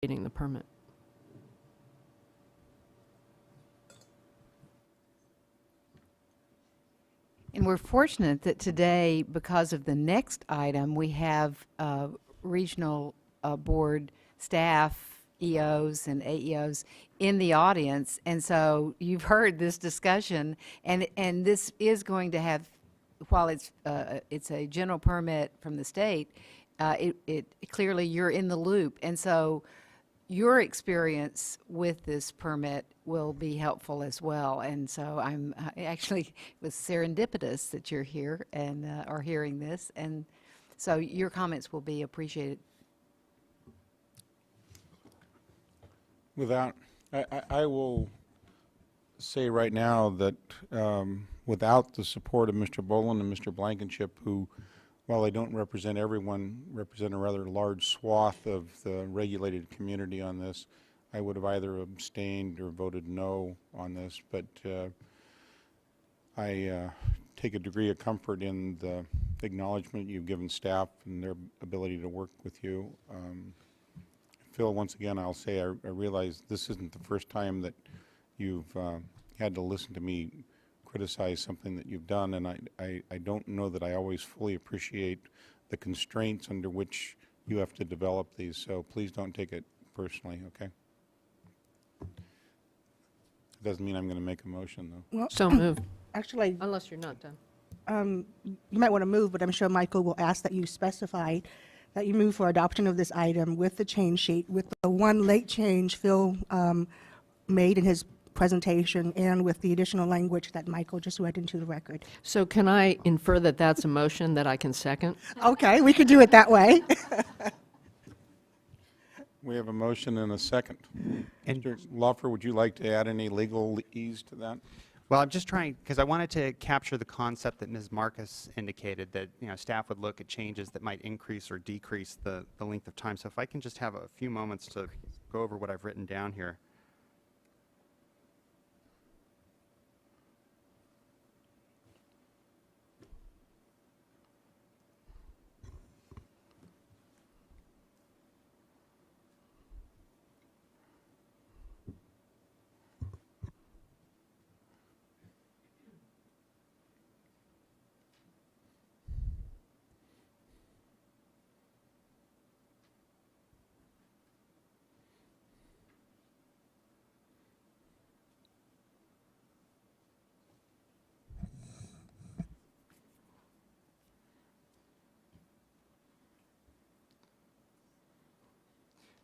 the permit. And we're fortunate that today, because of the next item, we have regional board staff, EOs and AEOs in the audience. And so you've heard this discussion, and this is going to have, while it's a general permit from the state, it clearly you're in the loop. And so your experience with this permit will be helpful as well. And so I'm actually, it was serendipitous that you're here and are hearing this. And so your comments will be appreciated. Without, I will say right now that without the support of Mr. Boland and Mr. Blankenship, who, while they don't represent everyone, represent a rather large swath of the regulated community on this, I would have either abstained or voted no on this. But I take a degree of comfort in the acknowledgement you've given staff and their ability to work with you. Phil, once again, I'll say I realize this isn't the first time that you've had to listen to me criticize something that you've done, and I don't know that I always fully appreciate the constraints under which you have to develop these, so please don't take it personally, okay? It doesn't mean I'm going to make a motion, though. Well, so moved. Actually, Unless you're not done. you might want to move, but I'm sure Michael will ask that you specify that you move for adoption of this item with the change sheet, with the one late change Phil made in his presentation, and with the additional language that Michael just read into the record. So can I infer that that's a motion that I can second? Okay, we could do it that way. We have a motion and a second. Mr. Lawfer, would you like to add any legalese to that? Well, I'm just trying, because I wanted to capture the concept that Ms. Marcus indicated, that staff would look at changes that might increase or decrease the length of time. So if I can just have a few moments to go over what I've written down here.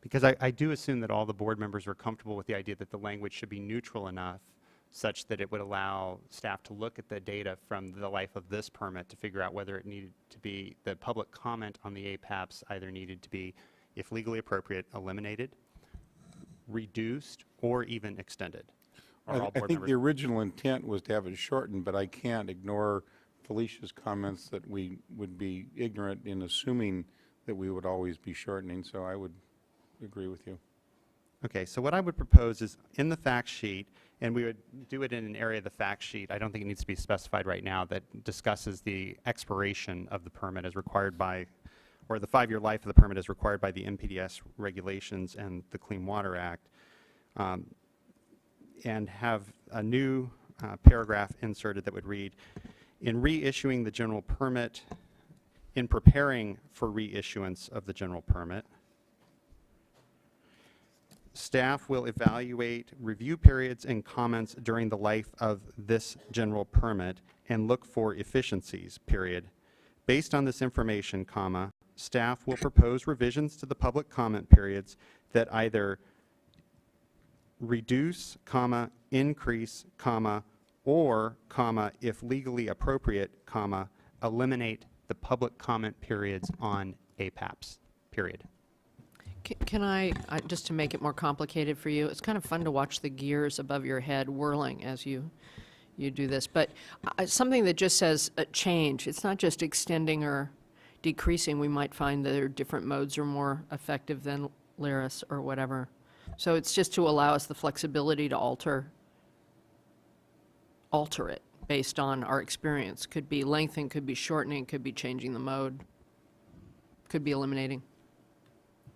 Because I do assume that all the board members are comfortable with the idea that the language should be neutral enough such that it would allow staff to look at the data from the life of this permit to figure out whether it needed to be, the public comment on the APAPs either needed to be, if legally appropriate, eliminated, reduced, or even extended. I think the original intent was to have it shortened, but I can't ignore Felicia's comments that we would be ignorant in assuming that we would always be shortening, so I would agree with you. Okay, so what I would propose is in the fact sheet, and we would do it in an area of the fact sheet, I don't think it needs to be specified right now, that discusses the expiration of the permit as required by, or the 5-year life of the permit as required by the NPDES regulations and the Clean Water Act, and have a new paragraph inserted that would read, in reissuing the general permit, in preparing for reissuance of the general permit, staff will evaluate review periods and comments during the life of this general permit and look for efficiencies, period. Based on this information, comma, staff will propose revisions to the public comment periods that either reduce, comma, increase, comma, or, comma, if legally appropriate, comma, eliminate the public comment periods on APAPs, period. Can I, just to make it more complicated for you, it's kind of fun to watch the gears above your head whirling as you do this, but something that just says change, it's not just extending or decreasing. We might find that there are different modes are more effective than Lyris or whatever. So it's just to allow us the flexibility to alter it based on our experience. Could be lengthening, could be shortening, could be changing the mode, could be eliminating.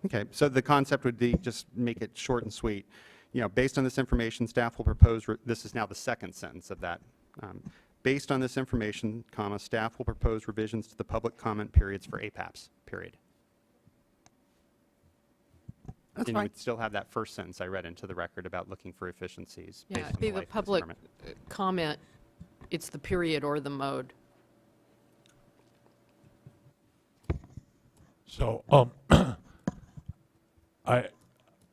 Okay, so the concept would be, just make it short and sweet. You know, based on this information, staff will propose, this is now the second sentence of that. Based on this information, comma, staff will propose revisions to the public comment periods for APAPs, period. That's And you fine. would still have that first sentence I read into the record about looking for efficiencies Yeah, based on it'd be the the life of this public permit. comment, it's the period or the mode. So,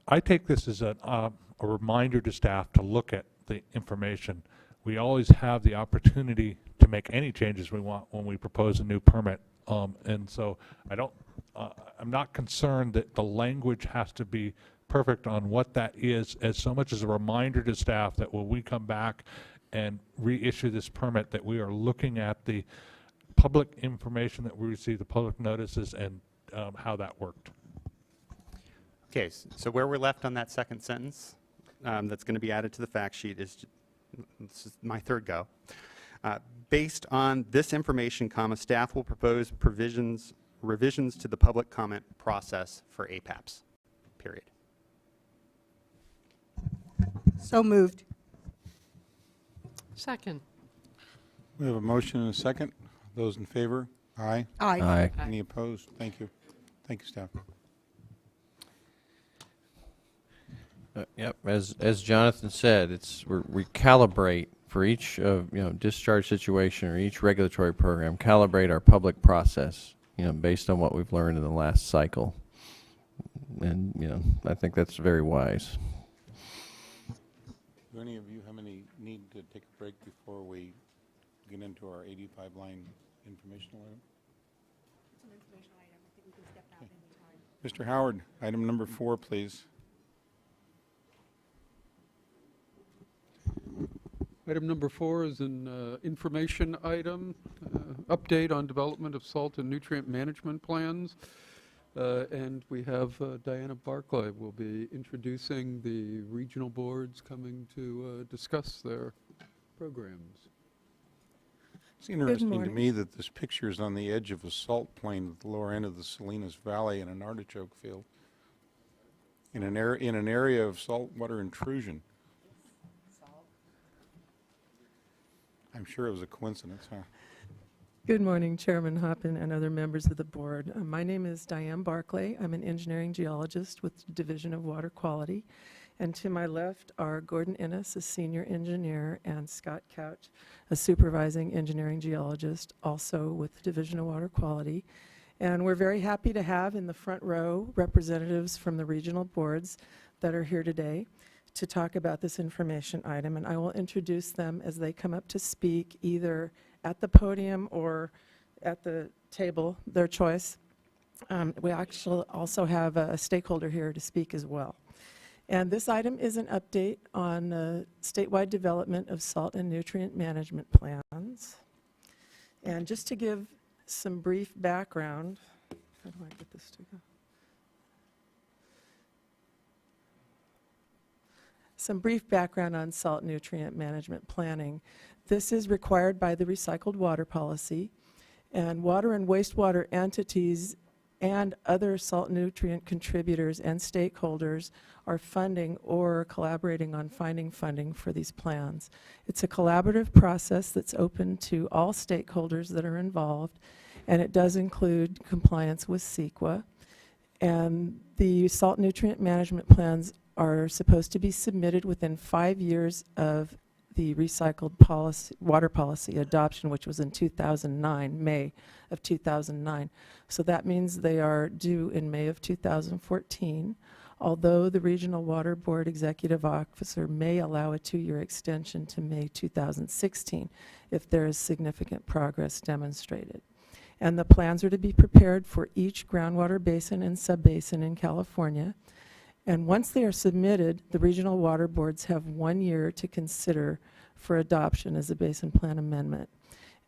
I take this as a reminder to staff to look at the information. We always have the opportunity to make any changes we want when we propose a new permit. And so I'm not concerned that the language has to be perfect on what that is, as so much as a reminder to staff that when we come back and reissue this permit, that we are looking at the public information that we receive, the public notices, and how that worked. Okay, so where we're left on that second sentence, that's going to be added to the fact sheet is, this is my third go. Based on this information, comma, staff will propose revisions to the public comment process for APAPs, period. So moved. Second. We have a motion and a second. Those in favor? Aye. Aye. Aye. Any opposed? Thank you. Thank you, staff. Yep, as Jonathan said, we calibrate for each discharge situation or each regulatory program, calibrate our public process, based on what we've learned in the last cycle. And, I think that's very wise. Do any of you have any need to take a break before we get into our 85 line informational item? Mr. Howard, item number 4, please. Item number 4 is an information item, update on development of salt and nutrient management plans. And we have Diana Barclay will be introducing the regional boards coming to discuss their programs. It's interesting to morning. me that this picture is on the edge of a salt plain at the lower end of the Salinas Valley in an artichoke field, in an area of saltwater intrusion. I'm sure it was a coincidence, huh? Good morning, Chairman Hoppin and other members of the board. My name is Diane Barclay. I'm an engineering geologist with the Division of Water Quality. And to my left are Gordon Innes, a senior engineer, and Scott Couch, a supervising engineering geologist, also with the Division of Water Quality. And we're very happy to have in the front row representatives from the regional boards that are here today to talk about this information item. And I will introduce them as they come up to speak, either at the podium or at the table, their choice. We actually also have a stakeholder here to speak as well. And this item is an update on statewide development of salt and nutrient management plans. And just to give some brief background, how do I get this to go? Some brief background on salt nutrient management planning. This is required by the recycled water policy, and water and wastewater entities and other salt nutrient contributors and stakeholders are funding or collaborating on finding funding for these plans. It's a collaborative process that's open to all stakeholders that are involved, and it does include compliance with CEQA. And the salt nutrient management plans are supposed to be submitted within 5 years of the recycled water policy adoption, which was in 2009, May of 2009. So that means they are due in May of 2014, although the Regional Water Board Executive Officer may allow a 2-year extension to May 2016 if there is significant progress demonstrated. And the plans are to be prepared for each groundwater basin and subbasin in California. And once they are submitted, the regional water boards have 1 year to consider for adoption as a basin plan amendment.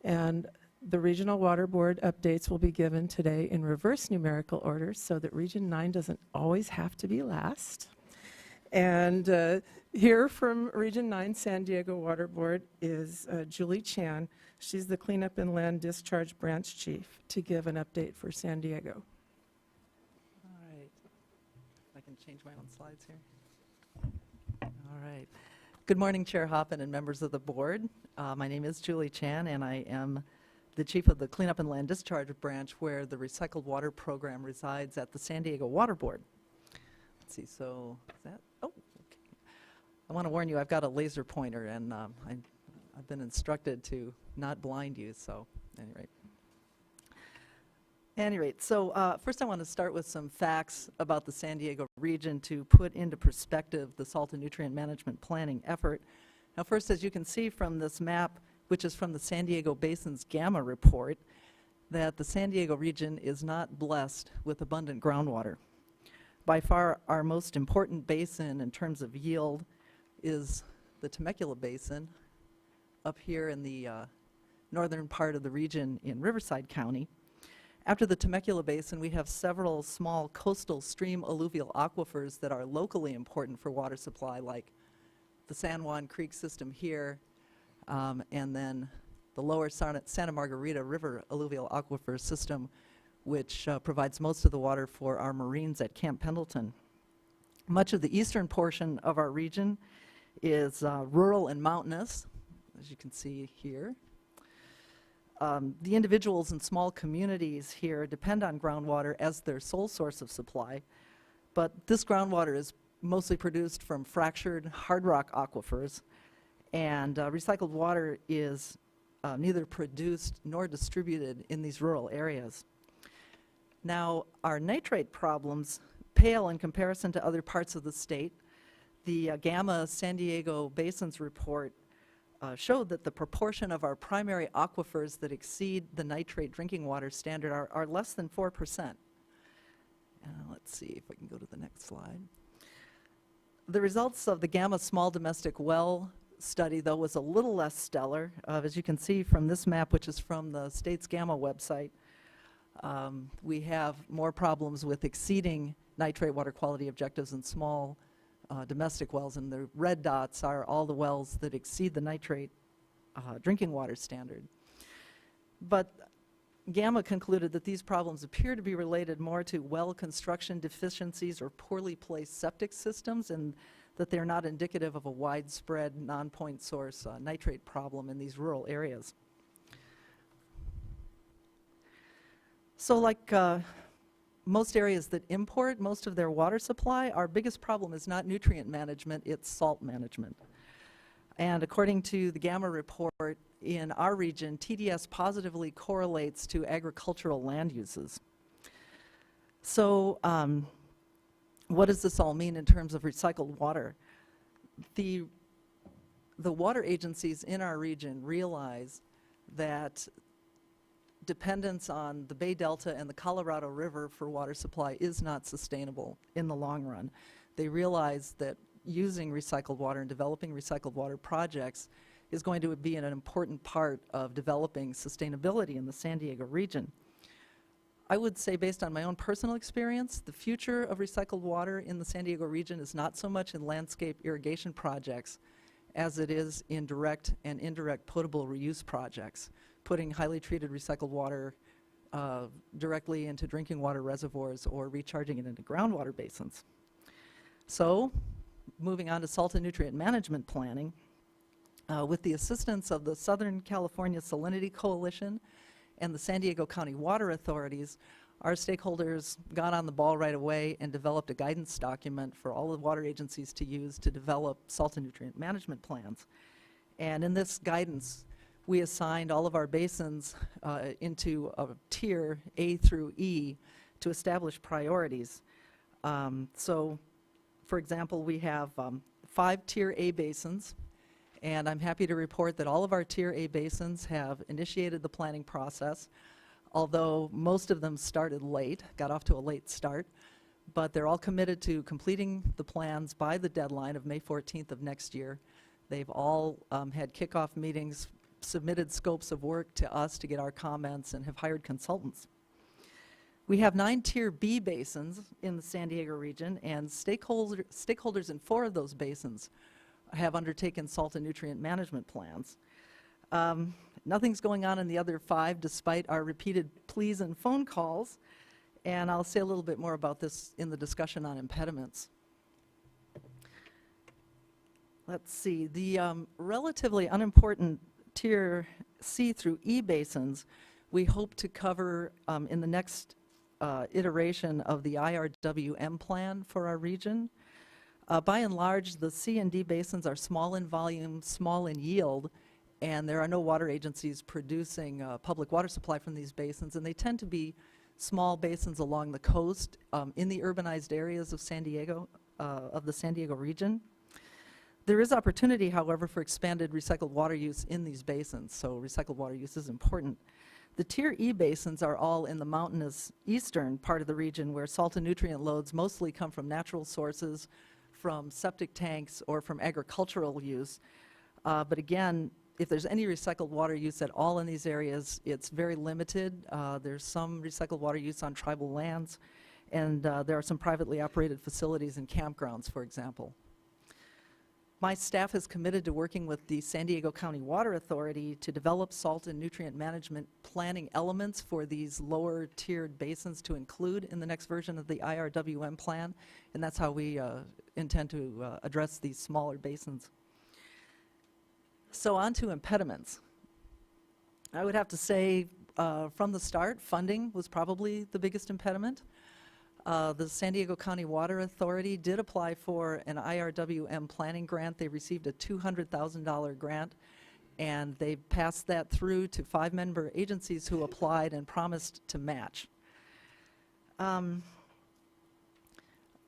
And the regional water board updates will be given today in reverse numerical order so that Region 9 doesn't always have to be last. And here from Region 9 San Diego Water Board is Julie Chan. She's the Cleanup and Land Discharge Branch Chief to give an update for San Diego. All right. change my own slides here. All right. Good morning, Chair Hoppen and members of the board. My name is Julie Chan, and I am the chief of the Cleanup and Land Discharge Branch, where the Recycled Water Program resides at the San Diego Water Board. Let's see, so is that, oh, okay. I want to warn you, I've got a laser pointer, and I've been instructed to not blind you, so anyway. So first I want to start with some facts about the San Diego region to put into perspective the salt and nutrient management planning effort. Now first, as you can see from this map, which is from the San Diego Basin's Gamma report, that the San Diego region is not blessed with abundant groundwater. By far our most important basin in terms of yield is the Temecula Basin up here in the northern part of the region in Riverside County. After the Temecula Basin, we have several small coastal stream alluvial aquifers that are locally important for water supply, like the San Juan Creek system here, and then the lower Santa Margarita River alluvial aquifer system, which provides most of the water for our Marines at Camp Pendleton. Much of the eastern portion of our region is rural and mountainous, as you can see here. The individuals in small communities here depend on groundwater as their sole source of supply, but this groundwater is mostly produced from fractured hard rock aquifers, and recycled water is neither produced nor distributed in these rural areas. Now, our nitrate problems pale in comparison to other parts of the state. The Gamma San Diego Basin's report showed that the proportion of our primary aquifers that exceed the nitrate drinking water standard are less than 4%. Let's see if I can go to the next slide. The results of the Gamma Small Domestic Well study, though, was a little less stellar. As you can see from this map, which is from the state's Gamma website, we have more problems with exceeding nitrate water quality objectives in small domestic wells, and the red dots are all the wells that exceed the nitrate drinking water standard. But Gamma concluded that these problems appear to be related more to well construction deficiencies or poorly placed septic systems, and that they're not indicative of a widespread non-point source nitrate problem in these rural areas. So like most areas that import most of their water supply, our biggest problem is not nutrient management, it's salt management. And according to the Gamma report, in our region, TDS positively correlates to agricultural land uses. So what does this all mean in terms of recycled water? The water agencies in our region realize that dependence on the Bay Delta and the Colorado River for water supply is not sustainable in the long run. They realize that using recycled water and developing recycled water projects is going to be an important part of developing sustainability in the San Diego region. I would say, based on my own personal experience, the future of recycled water in the San Diego region is not so much in landscape irrigation projects as it is in direct and indirect potable reuse projects, putting highly treated recycled water directly into drinking water reservoirs or recharging it into groundwater basins. So, moving on to salt and nutrient management planning, with the assistance of the Southern California Salinity Coalition and the San Diego County Water Authorities, our stakeholders got on the ball right away and developed a guidance document for all the water agencies to use to develop salt and nutrient management plans. And in this guidance, we assigned all of our basins into a tier A through E to establish priorities. So, for example, we have 5 tier A basins, and I'm happy to report that all of our tier A basins have initiated the planning process, although most of them started late, got off to a late start, but they're all committed to completing the plans by the deadline of May 14th of next year. They've all had kickoff meetings, submitted scopes of work to us to get our comments, and have hired consultants. We have 9 tier B basins in the San Diego region, and stakeholders in 4 of those basins have undertaken salt and nutrient management plans. Nothing's going on in the other 5 despite our repeated pleas and phone calls, and I'll say a little bit more about this in the discussion on impediments. let's see, the relatively unimportant tier C through E basins, we hope to cover in the next iteration of the IRWM plan for our region. By and large, the C and D basins are small in volume, small in yield, and there are no water agencies producing public water supply from these basins, and they tend to be small basins along the coast in the urbanized areas of San Diego, of the San Diego region. There is opportunity, however, for expanded recycled water use in these basins, so recycled water use is important. The Tier E basins are all in the mountainous eastern part of the region where salt and nutrient loads mostly come from natural sources, from septic tanks, or from agricultural use. But again, if there's any recycled water use at all in these areas, it's very limited. There's some recycled water use on tribal lands, and there are some privately operated facilities and campgrounds, for example. My staff is committed to working with the San Diego County Water Authority to develop salt and nutrient management planning elements for these lower tiered basins to include in the next version of the IRWM plan, and that's how we intend to address these smaller basins. So on to impediments. I would have to say from the start, funding was probably the biggest impediment. The San Diego County Water Authority did apply for an IRWM planning grant. They received a $200,000 grant, and they passed that through to 5 member agencies who applied and promised to match.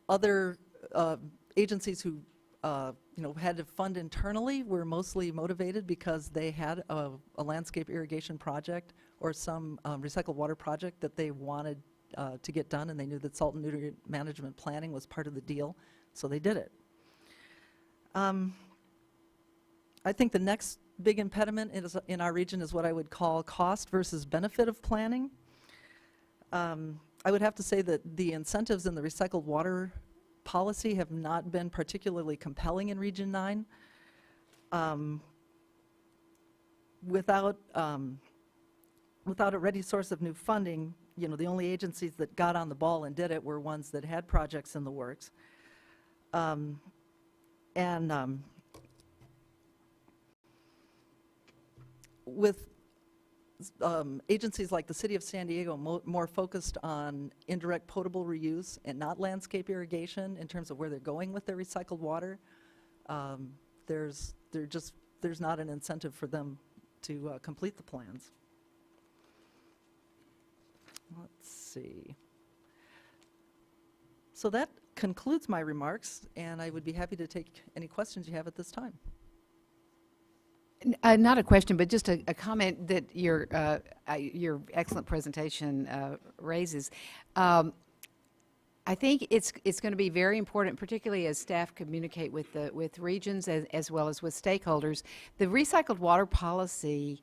Other agencies who had to fund internally were mostly motivated because they had a landscape irrigation project or some recycled water project that they wanted to get done, and they knew that salt and nutrient management planning was part of the deal, so they did it. I think the next big impediment in our region is what I would call cost versus benefit of planning. I would have to say that the incentives in the recycled water policy have not been particularly compelling in Region 9. Without a ready source of new funding, the only agencies that got on the ball and did it were ones that had projects in the works. With agencies like the City of San Diego more focused on indirect potable reuse and not landscape irrigation in terms of where they're going with their recycled water, there's not an incentive for them to complete the plans. Let's see. So that concludes my remarks, and I would be happy to take any questions you have at this time. Not a question, but just a comment that your excellent presentation raises. I think it's going to be very important, particularly as staff communicate with regions as well as with stakeholders. The recycled water policy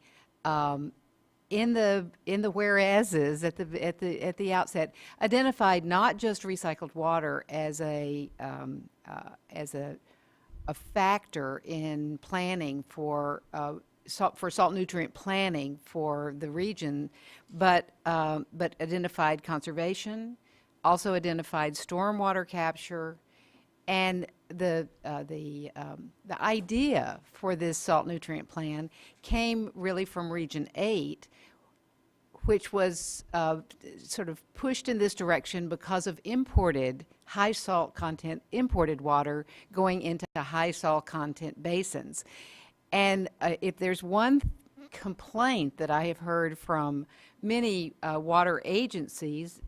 in the whereases at the outset identified not just recycled water as a factor in planning for salt nutrient planning for the region, but identified conservation, also identified stormwater capture, and the idea for this salt nutrient plan came really from Region 8, which was sort of pushed in this direction because of imported high salt content, imported water going into high salt content basins. And if there's one complaint that I have heard from many water agencies,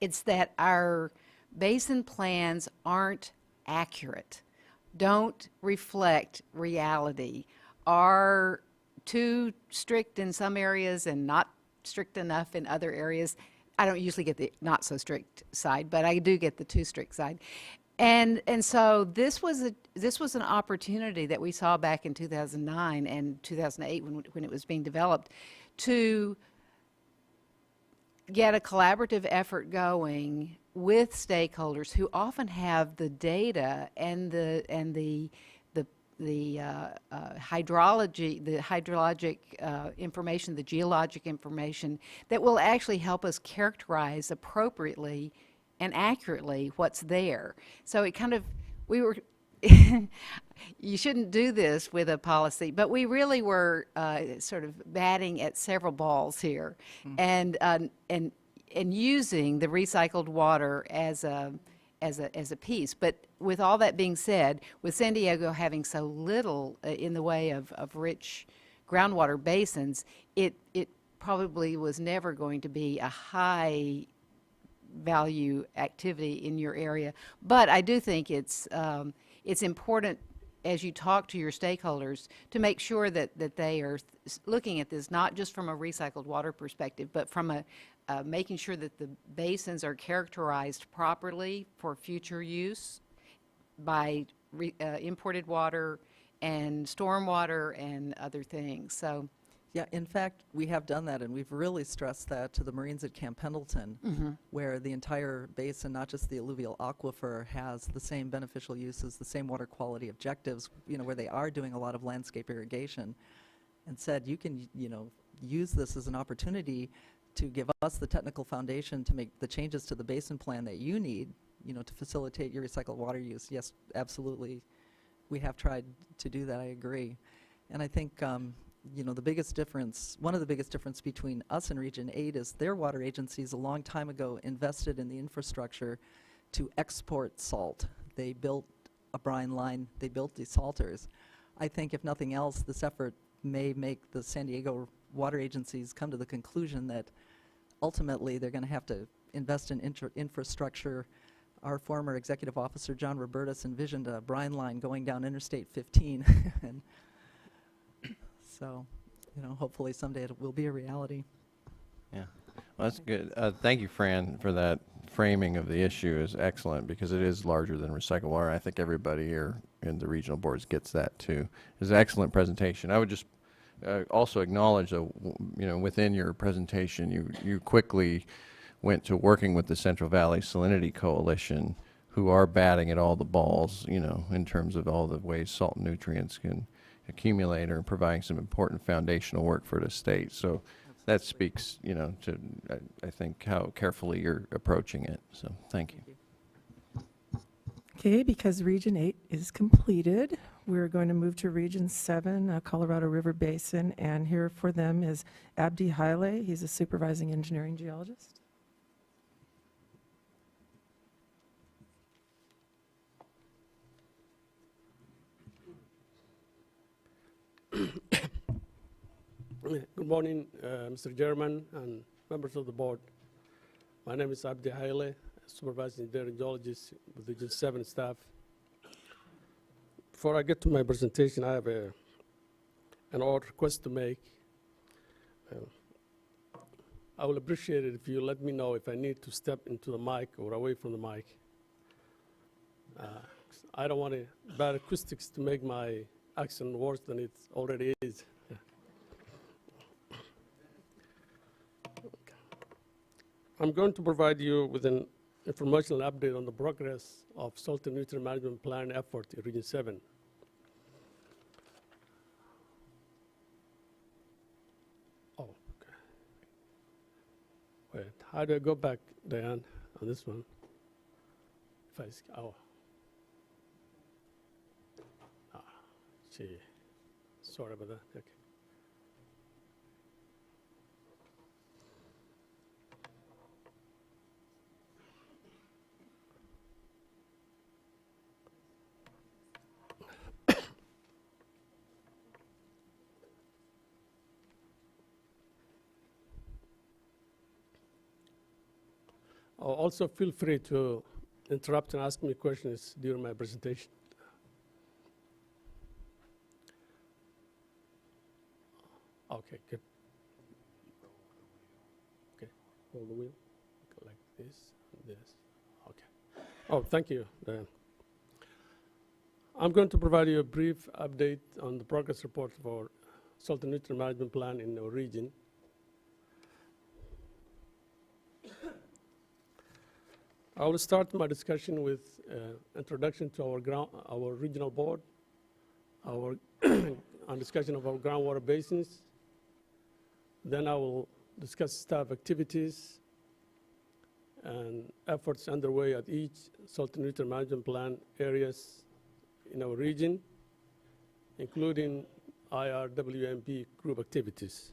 it's that our basin plans aren't accurate, don't reflect reality, are too strict in some areas and not strict enough in other areas. I don't usually get the not so strict side, but I do get the too strict side. And so this was an opportunity that we saw back in 2009 and 2008 when it was being developed to get a collaborative effort going with stakeholders who often have the data and the hydrologic information, the geologic information that will actually help us characterize appropriately and accurately what's there. So it kind of, we were you shouldn't do this with a policy, but we really were sort of batting at several balls here, and using the recycled water as a piece. But with all that being said, with San Diego having so little in the way of rich groundwater basins, it probably was never going to be a high value activity in your area. But I do think it's important, as you talk to your stakeholders, to make sure that they are looking at this not just from a recycled water perspective, but from a making sure that the basins are characterized properly for future use by imported water and stormwater and other things. So, Yeah, in fact, we have done that, and we've really stressed that to the Marines at Camp Pendleton, where the entire basin, not just the alluvial aquifer, has the same beneficial uses, the same water quality objectives, where they are doing a lot of landscape irrigation, and said you can, use this as an opportunity to give us the technical foundation to make the changes to the basin plan that you need, to facilitate your recycled water use. Yes, absolutely. We have tried to do that, I agree. And I think, the biggest difference, one of the biggest difference between us and Region 8 is their water agencies a long time ago invested in the infrastructure to export salt. They built a brine line, they built desalters. I think if nothing else, this effort may make the San Diego water agencies come to the conclusion that ultimately they're going to have to invest in infrastructure. Our former executive officer, John Robertus, envisioned a brine line going down Interstate 15. And so, hopefully someday it will be a reality. Yeah, well, that's good. Thank you, Fran, for that framing of the issue. Is excellent because it is larger than recycled water. I think everybody here in the regional boards gets that too. It was an excellent presentation. I would just also acknowledge that within your presentation, you quickly went to working with the Central Valley Salinity Coalition, who are batting at all the balls, in terms of all the ways salt and nutrients can accumulate, or providing some important foundational work for the state. So that speaks, to I think how carefully you're approaching it. So thank you. Okay, because Region 8 is completed, we're going to move to Region 7, Colorado River Basin, and here for them is Abdi Haile. He's a supervising engineering geologist. Good morning, Mr. Chairman and members of the board. My name is Abdi Haile, supervising engineering geologist with the Region 7 staff. Before I get to my presentation, I have an odd request to make. I will appreciate it if you let me know if I need to step into the mic or away from the mic. I don't want bad acoustics to make my accent worse than it already is. I'm going to provide you with an informational update on the progress of salt and nutrient management plan effort in Region 7. Oh, okay. Wait, how do I go back, Diane, on this one? If I, gee, sorry about that, okay. Also, feel free to interrupt and ask me questions during my presentation. Okay, good. Okay, hold the wheel like this, and this. Okay. Oh, thank you, Diane. I'm going to provide you a brief update on the progress report for salt and nutrient management plan in our region. I will start my discussion with introduction to our regional board, our discussion of our groundwater basins. Then I will discuss staff activities and efforts underway at each salt and nutrient management plan areas in our region, including IRWMP group activities.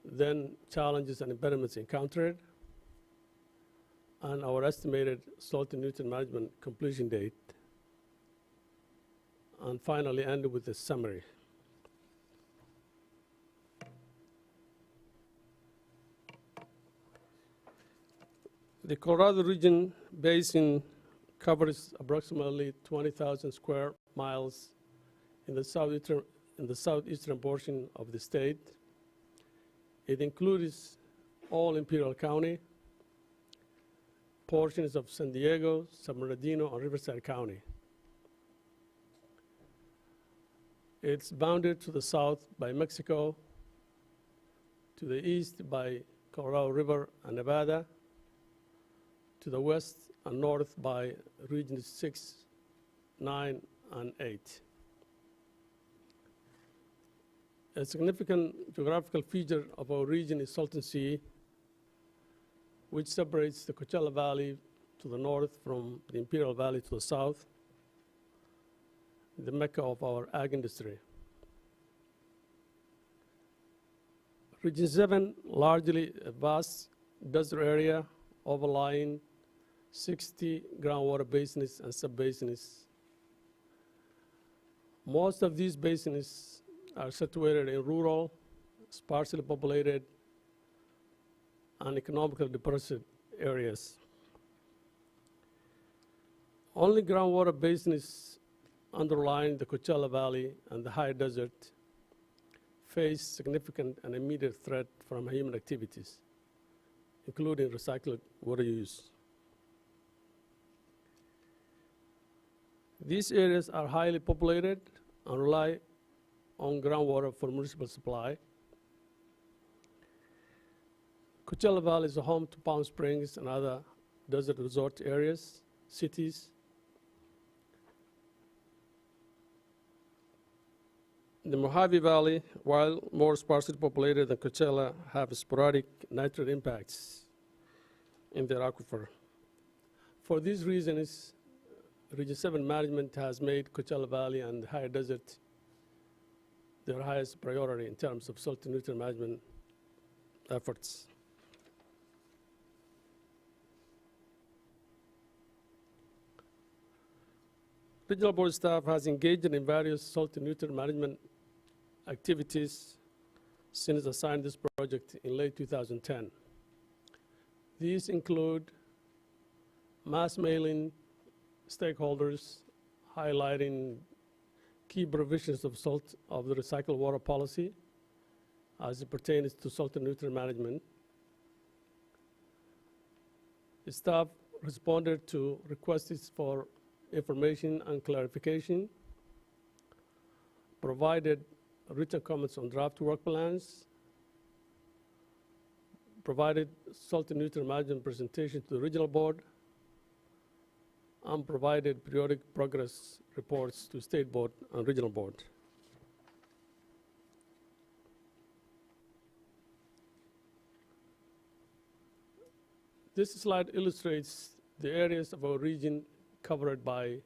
Then challenges and impediments encountered, and our estimated salt and nutrient management completion date, and finally end with a summary. The Colorado region basin covers approximately 20,000 square miles in the southeastern portion of the state. It includes all Imperial County, portions of San Diego, San Bernardino, and Riverside County. It's bounded to the south by Mexico, to the east by Colorado River and Nevada, to the west and north by regions 6, 9, and 8. A significant geographical feature of our region is Salton Sea, which separates the Coachella Valley to the north from the Imperial Valley to the south, the mecca of our ag industry. Region 7, largely a vast desert area overlying 60 groundwater basins and subbasins. Most of these basins are situated in rural, sparsely populated, and economically depressed areas. Only groundwater basins underlying the Coachella Valley and the high desert face significant and immediate threat from human activities, including recycled water use. These areas are highly populated and rely on groundwater for municipal supply. Coachella Valley is home to Palm Springs and other desert resort areas, cities. The Mojave Valley, while more sparsely populated than Coachella, have sporadic nitrate impacts in their aquifer. For these reasons, Region 7 management has made Coachella Valley and the higher desert their highest priority in terms of salt and nutrient management efforts. Regional board staff has engaged in various salt and nutrient management activities since assigned this project in late 2010. These include mass mailing stakeholders highlighting key provisions of the recycled water policy as it pertains to salt and nutrient management. The staff responded to requests for information and clarification, provided written comments on draft work plans, provided salt and nutrient management presentation to the regional board, and provided periodic progress reports to state board and regional board. This slide illustrates the areas of our region covered by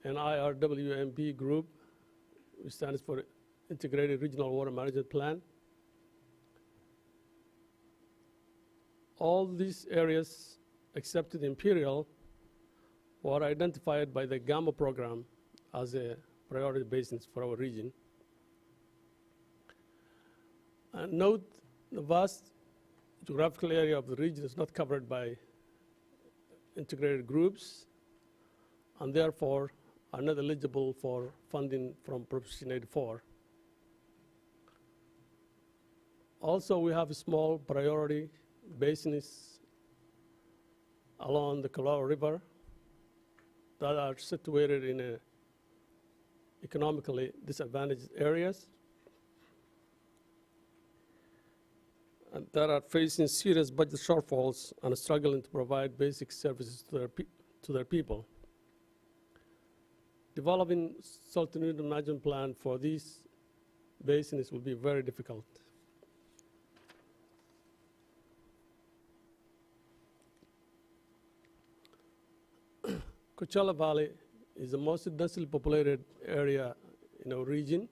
an IRWMP group, which stands for Integrated Regional Water Management Plan. All these areas, except the Imperial, were identified by the GAMA program as a priority basins for our region. And note the vast geographical area of the region is not covered by integrated groups, and therefore are not eligible for funding from Proposition 84. Also, we have small priority basins along the Colorado River that are situated in economically disadvantaged areas and that are facing serious budget shortfalls and struggling to provide basic services to their people. Developing salt and nutrient management plan for these basins will be very difficult. Coachella Valley is the most densely populated area in our region.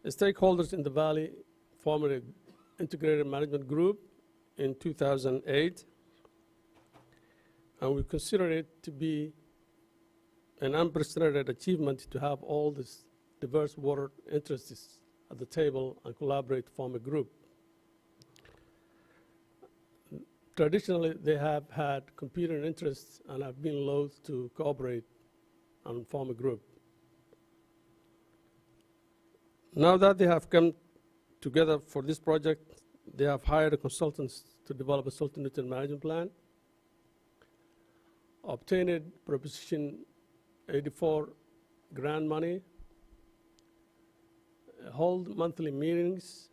The stakeholders in the valley formed an integrated management group in 2008, and we consider it to be an unprecedented achievement to have all these diverse water interests at the table and collaborate to form a group. Traditionally, they have had competing interests and have been loath to cooperate and form a group. Now that they have come together for this project, they have hired consultants to develop a salt and nutrient management plan, obtained Proposition 84 grant money, hold monthly meetings,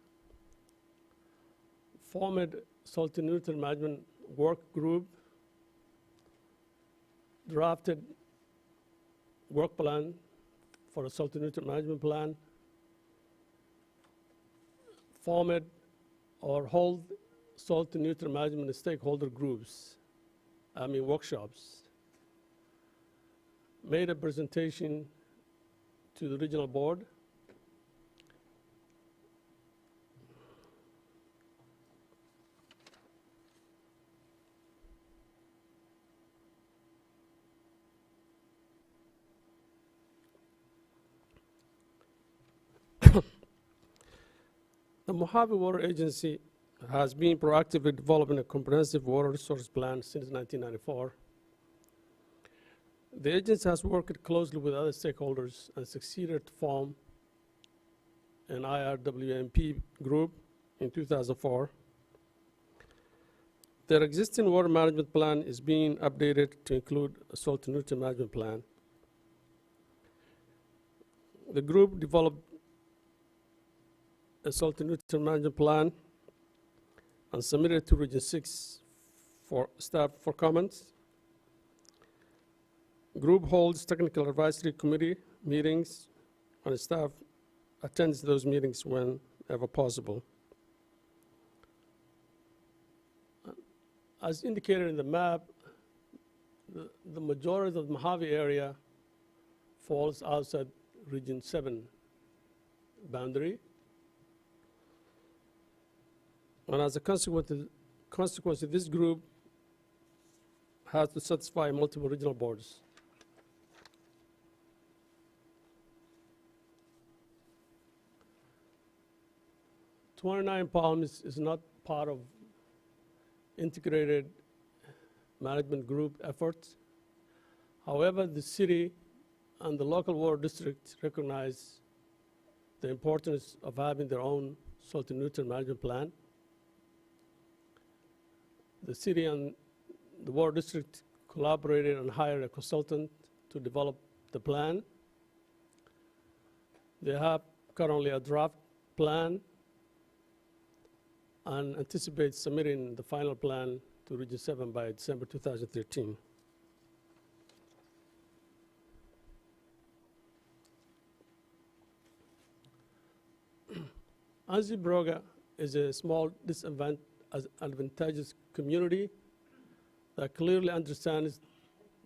formed salt and nutrient management work group, drafted work plan for a salt and nutrient management plan, formed or hold salt and nutrient management stakeholder groups, workshops, made a presentation to the regional board, The Mojave Water Agency has been proactively developing a comprehensive water resource plan since 1994. The agency has worked closely with other stakeholders and succeeded to form an IRWMP group in 2004. Their existing water management plan is being updated to include a salt and nutrient management plan. The group developed a salt and nutrient management plan and submitted it to Region 6 for staff for comments. Group holds technical advisory committee meetings, and staff attends those meetings whenever possible. As indicated in the map, the majority of the Mojave area falls outside Region 7 boundary. And as a consequence, this group has to satisfy multiple regional boards. Palms is not part of integrated management group efforts. However, the city and the local water district recognize the importance of having their own salt and nutrient management plan. The city and the water district collaborated and hired a consultant to develop the plan. They have currently a draft plan and anticipate submitting the final plan to Region 7 by December 2013. Anzi-Broga is a small disadvantaged community that clearly understands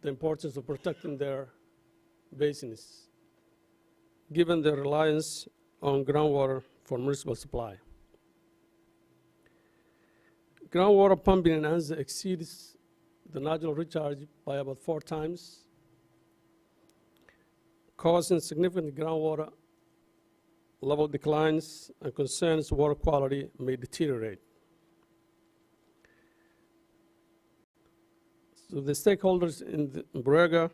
the importance of protecting their basins, given their reliance on groundwater for municipal supply. Groundwater pumping in Anza exceeds the nodular recharge by about 4 times, causing significant groundwater level declines and concerns water quality may deteriorate. So the stakeholders in Brega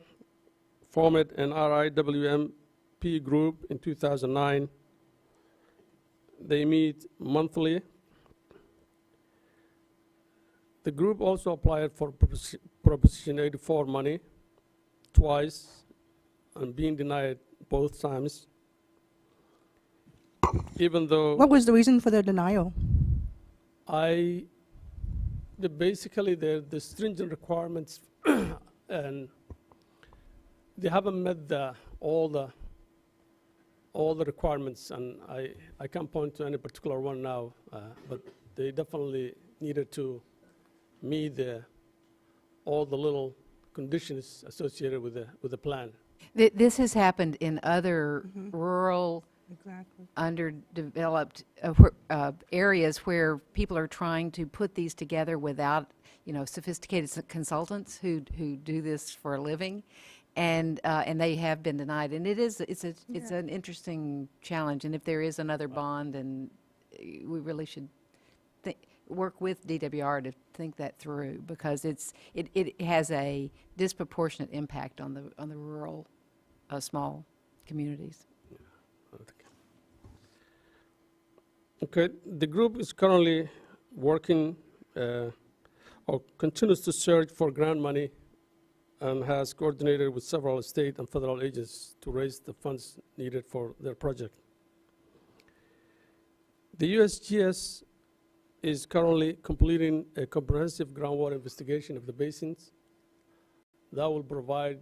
formed an RIWMP group in 2009. They meet monthly. The group also applied for Proposition 84 money twice and being denied both times, even though What was the reason for their denial? basically the stringent requirements and they haven't met all the requirements, and I can't point to any particular one now, but they definitely needed to meet all the little conditions associated with the plan. This has happened in other rural, Exactly. underdeveloped areas where people are trying to put these together without, sophisticated consultants who do this for a living, and they have been denied. And it's an interesting challenge. And if there is another bond, and we really should work with DWR to think that through, because it has a disproportionate impact on the rural, small communities. Okay, the group is currently working or continues to search for grant money and has coordinated with several state and federal agencies to raise the funds needed for their project. The USGS is currently completing a comprehensive groundwater investigation of the basins that will provide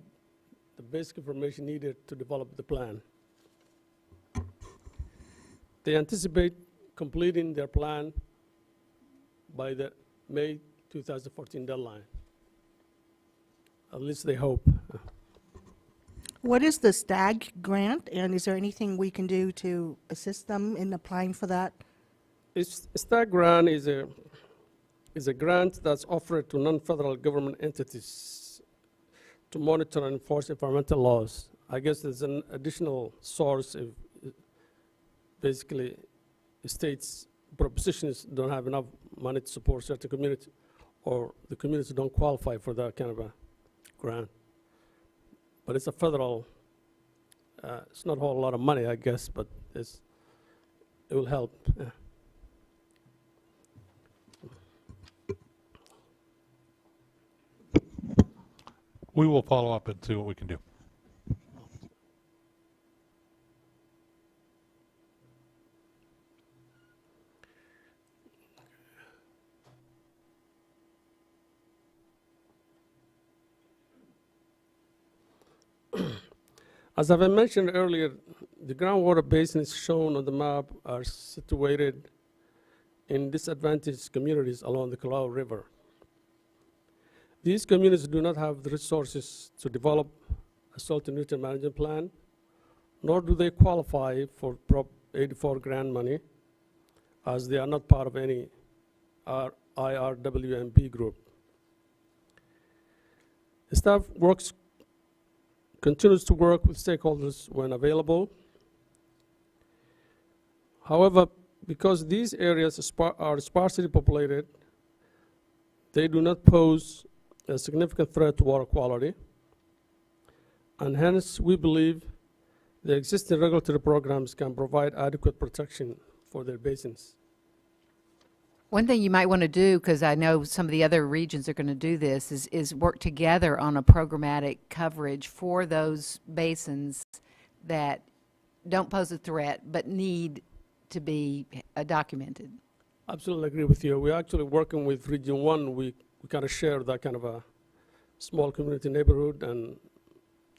the basic information needed to develop the plan. They anticipate completing their plan by the May 2014 deadline. At least they hope. What is the STAG grant, and is there anything we can do to assist them in applying for that? STAG grant is a grant that's offered to non-federal government entities to monitor and enforce environmental laws. I guess there's an additional source if basically states propositions don't have enough money to support certain community, or the communities don't qualify for that kind of a grant. But it's a federal, it's not a whole lot of money, I guess, but it will help. Yeah. We will follow up and see what we can do. As I mentioned earlier, the groundwater basins shown on the map are situated in disadvantaged communities along the Colorado River. These communities do not have the resources to develop a salt and nutrient management plan, nor do they qualify for Prop 84 grant money, as they are not part of any IRWMB group. The staff continues to work with stakeholders when available. However, because these areas are sparsely populated, they do not pose a significant threat to water quality, and hence we believe the existing regulatory programs can provide adequate protection for their basins. One thing you might want to do, because I know some of the other regions are going to do this, is work together on a programmatic coverage for those basins that don't pose a threat but need to be documented. Absolutely agree with you. We're actually working with Region 1. We kind of share that kind of a small community neighborhood and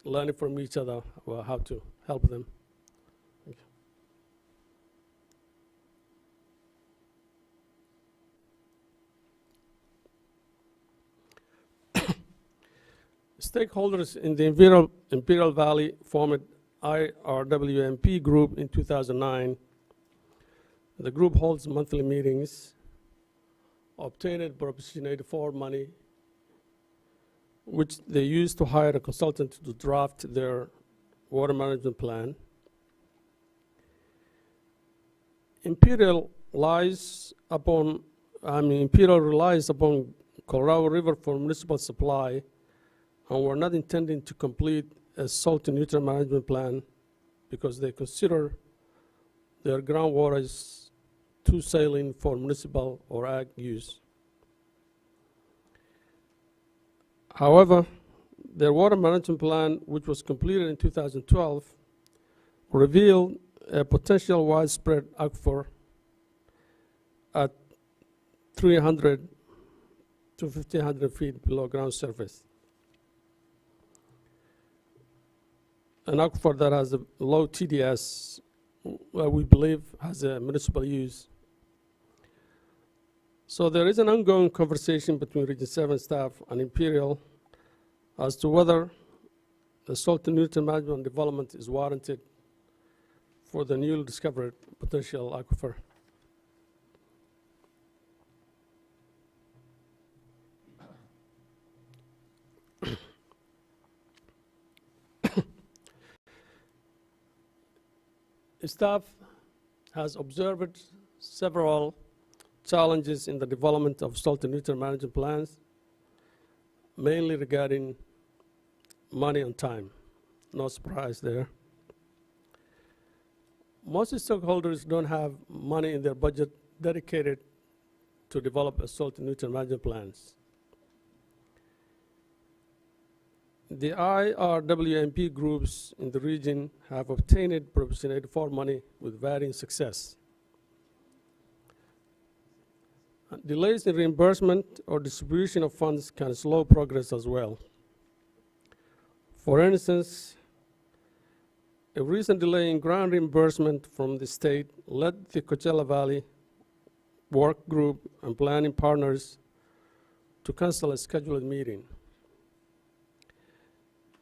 learning from each other how to help them. Stakeholders in the Imperial Valley formed IRWMP group in 2009. The group holds monthly meetings, obtained Proposition 84 money, which they use to hire a consultant to draft their water management plan. Imperial relies upon Colorado River for municipal supply, and we're not intending to complete a salt and nutrient management plan because they consider their groundwater is too saline for municipal or ag use. However, their water management plan, which was completed in 2012, revealed a potential widespread aquifer at 300 to 1,500 feet below ground surface. An aquifer that has a low TDS, we believe has a municipal use. So there is an ongoing conversation between Region 7 staff and Imperial as to whether the salt and nutrient management development is warranted for the newly discovered potential aquifer. Staff has observed several challenges in the development of salt and nutrient management plans, mainly regarding money and time. No surprise there. Most stakeholders don't have money in their budget dedicated to develop a salt and nutrient management plans. The IRWMP groups in the region have obtained Provision 84 money with varying success. Delays in reimbursement or distribution of funds can slow progress as well. For instance, a recent delay in grant reimbursement from the state led the Coachella Valley work group and planning partners to cancel a scheduled meeting.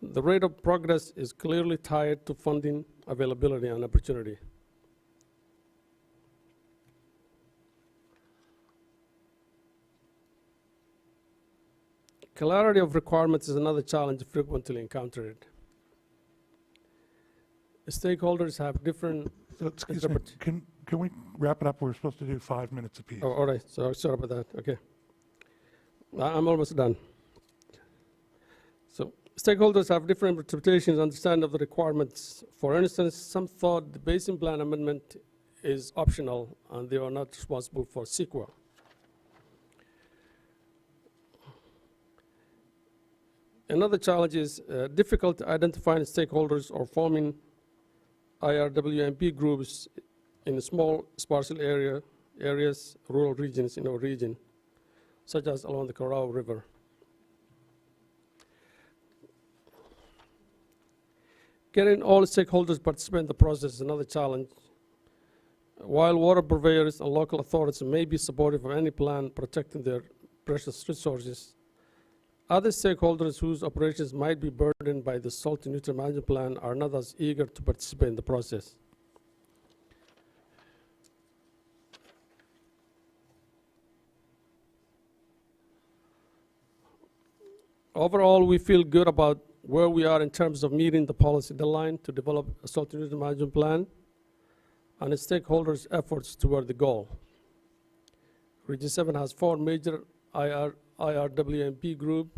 The rate of progress is clearly tied to funding availability and opportunity. Clarity of requirements is another challenge frequently encountered. Stakeholders have different So, excuse me, can we wrap it up? We're supposed to do 5 minutes apiece. Oh, all right, so sorry about that, okay. I'm almost done. So stakeholders have different interpretations and understanding of the requirements. For instance, some thought the basin plan amendment is optional and they are not responsible for CEQA. Another challenge is difficult identifying stakeholders or forming IRWMP groups in small, sparsely areas, rural regions in our region, such as along the Colorado River. Getting all stakeholders to participate in the process is another challenge. While water purveyors and local authorities may be supportive of any plan protecting their precious resources, other stakeholders whose operations might be burdened by the salt and nutrient management plan are not as eager to participate in the process. Overall, we feel good about where we are in terms of meeting the policy deadline to develop a salt and nutrient management plan and its stakeholders' efforts toward the goal. Region 7 has 4 major IRWMP group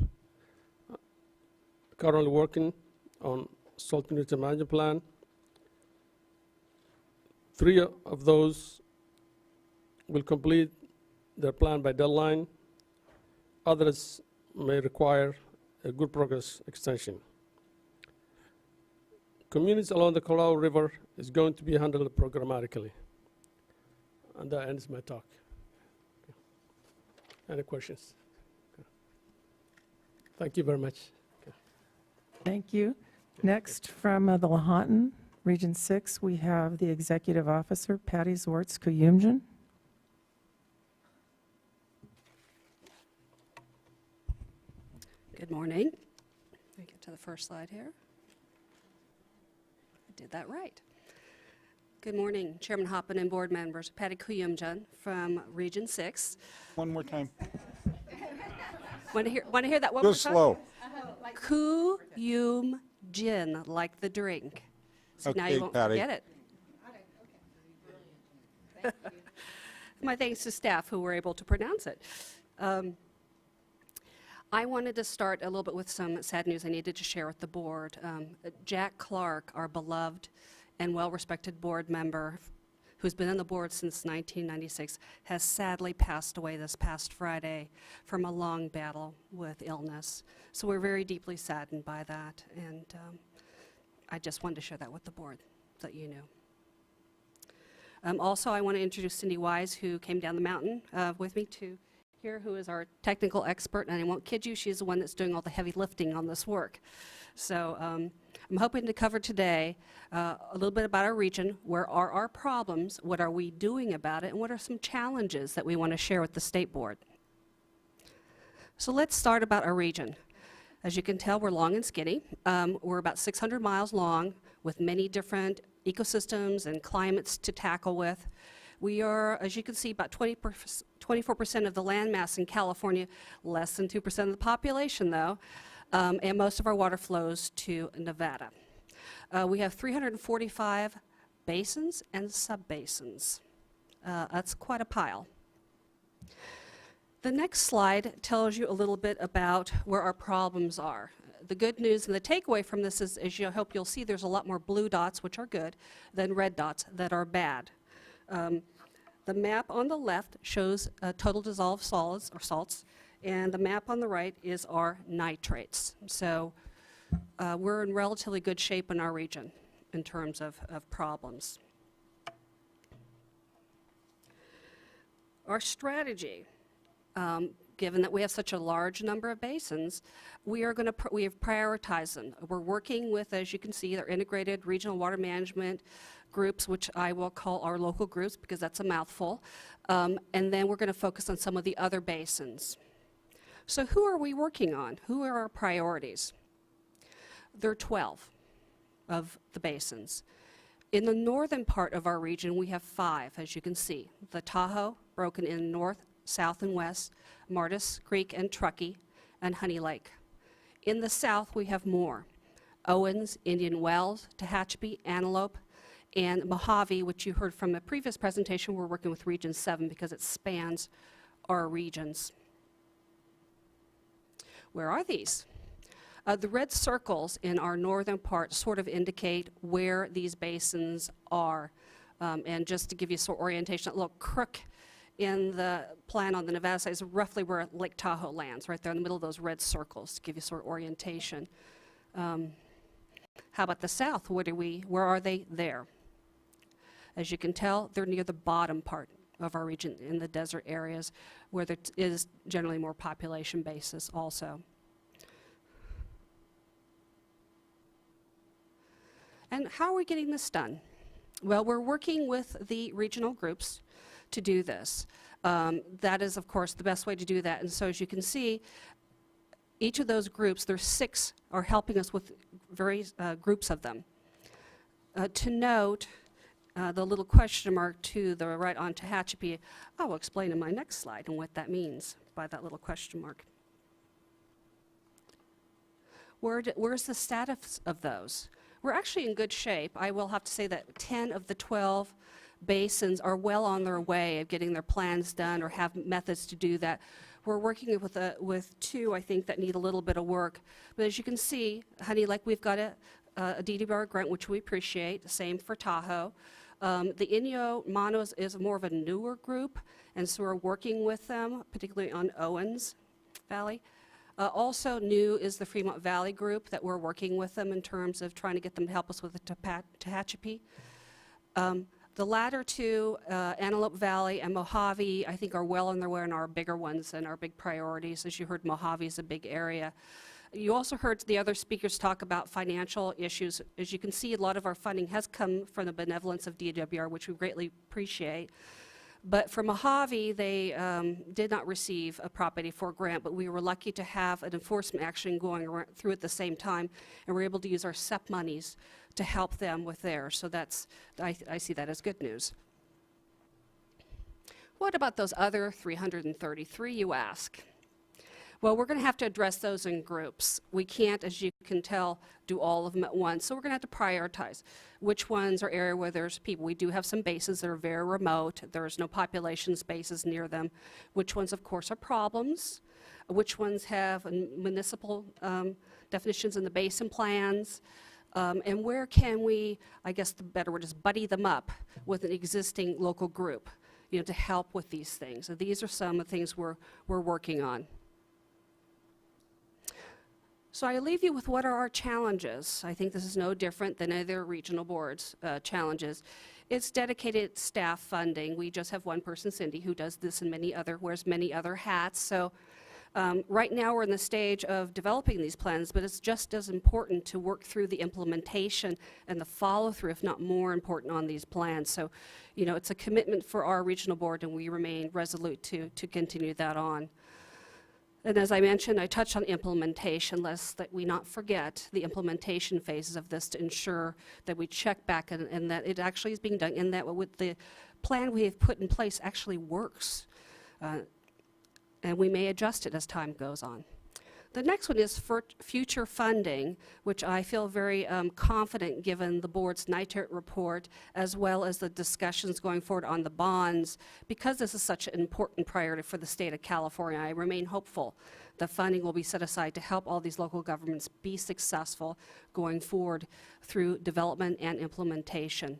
currently working on salt and nutrient management plan. 3 of those will complete their plan by deadline. Others may require a good progress extension. Communities along the Colorado River is going to be handled programmatically. And that ends my talk. Any questions? Thank you very much. Thank you. Next, from the Lahontan, Region 6, we have the Executive Officer, Patty SWRCB. Good morning. Let me get to the first slide here. I did that right. Good morning, Chairman Hoppen and board members. Patty Kuyumjan from Region 6. One more time. Want to hear that one Go more time? slow. Kuyumjin, like the drink. So now Okay, you won't Patty. forget it. My thanks to staff who were able to pronounce it. I wanted to start a little bit with some sad news I needed to share with the board. Jack Clark, our beloved and well-respected board member, who's been on the board since 1996, has sadly passed away this past Friday from a long battle with illness. So we're very deeply saddened by that, and I just wanted to share that with the board, so that you knew. Also, I want to introduce Cindy Wise, who came down the mountain with me to here, who is our technical expert, and I won't kid you, she's the one that's doing all the heavy lifting on this work. So I'm hoping to cover today a little bit about our region. Where are our problems? What are we doing about it? And what are some challenges that we want to share with the state board? So let's start about our region. As you can tell, we're long and skinny. We're about 600 miles long with many different ecosystems and climates to tackle with. We are, as you can see, about 24% of the landmass in California, less than 2% of the population, though, and most of our water flows to Nevada. We have 345 basins and subbasins. That's quite a pile. The next slide tells you a little bit about where our problems are. The good news and the takeaway from this is, as you hope you'll see, there's a lot more blue dots, which are good, than red dots that are bad. The map on the left shows total dissolved solids or salts, and the map on the right is our nitrates. So we're in relatively good shape in our region in terms of problems. Our strategy, given that we have such a large number of basins, we have prioritized them. We're working with, as you can see, our integrated regional water management groups, which I will call our local groups because that's a mouthful, and then we're going to focus on some of the other basins. So who are we working on? Who are our priorities? There are 12 of the basins. In the northern part of our region, we have 5, as you can see. The Tahoe, broken in north, south, and west, Martis Creek and Truckee, and Honey Lake. In the south, we have more. Owens, Indian Wells, Tehachapi, Antelope, and Mojave, which you heard from the previous presentation. We're working with Region 7 because it spans our regions. Where are these? The red circles in our northern part sort of indicate where these basins are. And just to give you some orientation, a little crook in the plan on the Nevada side is roughly where Lake Tahoe lands, right there in the middle of those red circles, to give you sort of orientation. How about the south? Where are they? There. As you can tell, they're near the bottom part of our region in the desert areas where there is generally more population basis also. And how are we getting this done? Well, we're working with the regional groups to do this. That is, of course, the best way to do that. And so as you can see, each of those groups, there's 6, are helping us with various groups of them. To note, the little question mark to the right on Tehachapi, I will explain in my next slide and what that means by that little question mark. Where's the status of those? We're actually in good shape. I will have to say that 10 of the 12 basins are well on their way of getting their plans done or have methods to do that. We're working with 2, I think, that need a little bit of work. But as you can see, Honey Lake, we've got a DDR grant, which we appreciate. Same for Tahoe. The Inyo Manos is more of a newer group, and so we're working with them, particularly on Owens Valley. Also new is the Fremont Valley group that we're working with them in terms of trying to get them to help us with the Tehachapi. The latter 2, Antelope Valley and Mojave, I think are well on their way and are bigger ones and our big priorities. As you heard, Mojave is a big area. You also heard the other speakers talk about financial issues. As you can see, a lot of our funding has come from the benevolence of DWR, which we greatly appreciate. But for Mojave, they did not receive a Prop 84 grant, but we were lucky to have an enforcement action going through at the same time, and we're able to use our SEP monies to help them with theirs. So I see that as good news. What about those other 333, you ask? Well, we're going to have to address those in groups. We can't, as you can tell, do all of them at once, so we're going to have to prioritize which ones are area where there's people. We do have some bases that are very remote. There's no population spaces near them. Which ones, of course, are problems. Which ones have municipal definitions in the basin plans. And where can we, I guess the better word is buddy them up with an existing local group, to help with these things. So these are some of the things we're working on. So I leave you with what are our challenges. I think this is no different than other regional boards' challenges. It's dedicated staff funding. We just have one person, Cindy, who does this and wears many other hats. So right now we're in the stage of developing these plans, but it's just as important to work through the implementation and the follow-through, if not more important, on these plans. So, it's a commitment for our regional board, and we remain resolute to continue that on. And as I mentioned, I touched on implementation, lest that we not forget the implementation phases of this to ensure that we check back and that it actually is being done, and that with the plan we have put in place actually works. And we may adjust it as time goes on. The next one is for future funding, which I feel very confident given the board's nitrate report, as well as the discussions going forward on the bonds. Because this is such an important priority for the state of California, I remain hopeful that funding will be set aside to help all these local governments be successful going forward through development and implementation.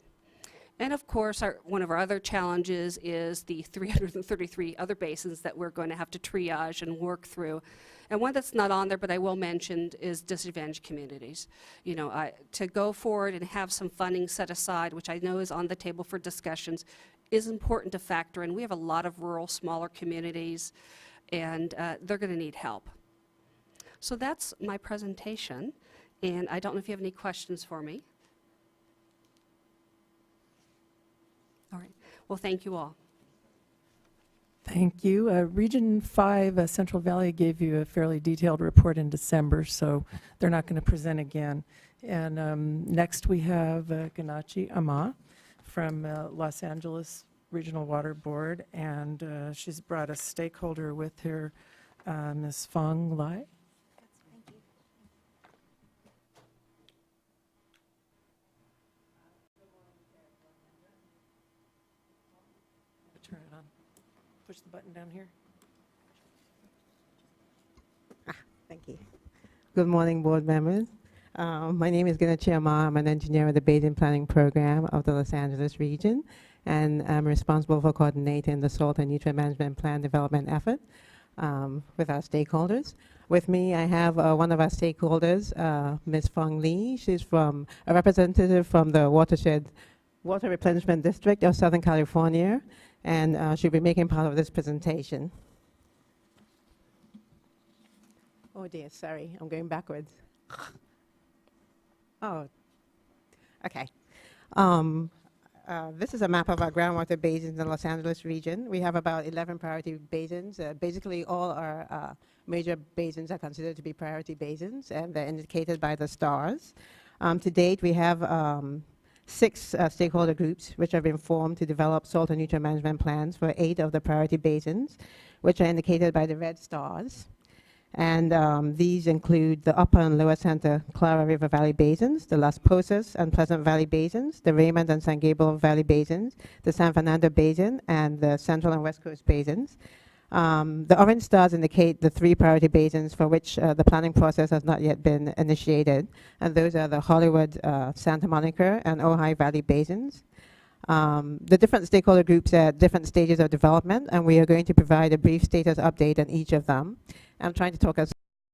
And of course, one of our other challenges is the 333 other basins that we're going to have to triage and work through. And one that's not on there, but I will mention, is disadvantaged communities. You know, to go forward and have some funding set aside, which I know is on the table for discussions, is important to factor in. We have a lot of rural, smaller communities, and they're going to need help. So that's my presentation, and I don't know if you have any questions for me. All right. Well, thank you all. Thank you. Region 5, Central Valley gave you a fairly detailed report in December, so they're not going to present again. And next we have Ganachi Ama from Los Angeles Regional Water Board, and she's brought a stakeholder with her, Ms. Fong Lai. Turn it on. Push the button down here. Thank you. Good morning, board members. My name is Ganachi Ama. I'm an engineer with the Basin Planning Program of the Los Angeles region, and I'm responsible for coordinating the salt and nutrient management plan development effort with our stakeholders. With me, I have one of our stakeholders, Ms. Fong Li. She's from a representative from the Water Replenishment District of Southern California, and she'll be making part of this presentation. Oh dear, sorry, I'm going backwards. Oh, okay. This is a map of our groundwater basins in the Los Angeles region. We have about 11 priority basins. Basically, all our major basins are considered to be priority basins, and they're indicated by the stars. To date, we have 6 stakeholder groups which have been formed to develop salt and nutrient management plans for 8 of the priority basins, which are indicated by the red stars. And these include the Upper and Lower Santa Clara River Valley basins, the Las Posas and Pleasant Valley basins, the Raymond and San Gabriel Valley basins, the San Fernando Basin, and the Central and West Coast basins. The orange stars indicate the 3 priority basins for which the planning process has not yet been initiated, and those are the Hollywood, Santa Monica, and Ojai Valley basins. The different stakeholder groups are at different stages of development, and we are going to provide a brief status update on each of them. I'm trying to talk as